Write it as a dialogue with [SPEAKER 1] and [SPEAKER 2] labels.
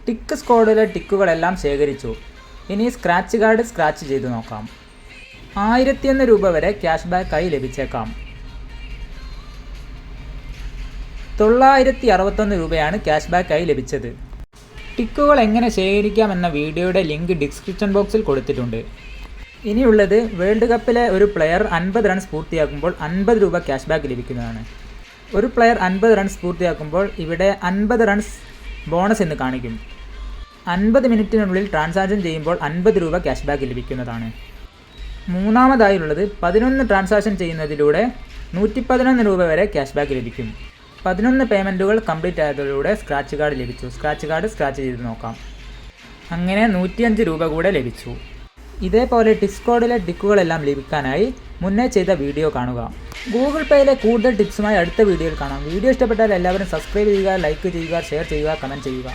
[SPEAKER 1] Tick സ്ക്വാഡിലെ ടിക്കുകളെല്ലാം ശേഖരിച്ചു. ഇനി scratch card scratch ചെയ്ത് നോക്കാം. 1001 രൂപ വരെ ക്യാഷ് ബാക്കായി ലഭിച്ചേക്കാം. 961 രൂപയാണ് ക്യാഷ് ബാക്കായി ലഭിച്ചത്. ടിക്കുകൾ എങ്ങനെ ശേഖരിക്കാമെന്ന വീഡിയോയുടെ ലിങ്ക് ഡിസ്ക്രിപ്ഷൻ ബോക്സിൽ കൊടുത്തിട്ടുണ്ട്. ഇനിയുള്ളത് വേൾഡ് കപ്പിലെ ഒരു പ്ലെയർ 50 റൺസ് പൂർത്തിയാക്കുമ്പോൾ 50 രൂപ ക്യാഷ് ബാക്ക് ലഭിക്കുന്നതാണ്. ഒരു പ്ലെയർ 50 റൺസ് പൂർത്തിയാക്കുമ്പോൾ ഇവിടെ 50 റൺസ് ബോണസ് എന്ന് കാണിക്കും. 50 മിനിറ്റിനുള്ളിൽ ട്രാൻസാക്ഷൻ ചെയ്യുമ്പോൾ 50 രൂപ ക്യാഷ് ബാക്ക് ലഭിക്കുന്നതാണ്. മൂന്നാമതായുള്ളത് 11 ട്രാൻസാക്ഷൻ ചെയ്യുന്നതിലൂടെ 111 രൂപ വരെ ക്യാഷ് ബാക്ക് ലഭിക്കും. 11 പേയ്മെൻറ്റുകൾ കംപ്ലീറ്റ് ആയതിലൂടെ സ്ക്രാച്ച് കാർഡ് ലഭിച്ചു. സ്ക്രാച്ച് കാർഡ് സ്ക്രാച്ച് ചെയ്ത് നോക്കാം. അങ്ങനെ 105 രൂപ കൂടെ ലഭിച്ചു. ഇതേപോലെ ടിക്സ്കോഡിലെ ടിക്കുകളെല്ലാം ലഭിക്കാനായി മുന്നേ ചെയ്ത വീഡിയോ കാണുക. ഗൂഗിൾ പേയിലെ കൂടുതൽ ടിപ്സുമായി അടുത്ത വീഡിയോയിൽ കാണാം. വീഡിയോ ഇഷ്ടപ്പെട്ടാൽ എല്ലാവരും സബ്സ്ക്രൈബ് ചെയ്യുക, ലൈക്ക് ചെയ്യുക, ഷെയർ ചെയ്യുക, കമൻറ്റ് ചെയ്യുക.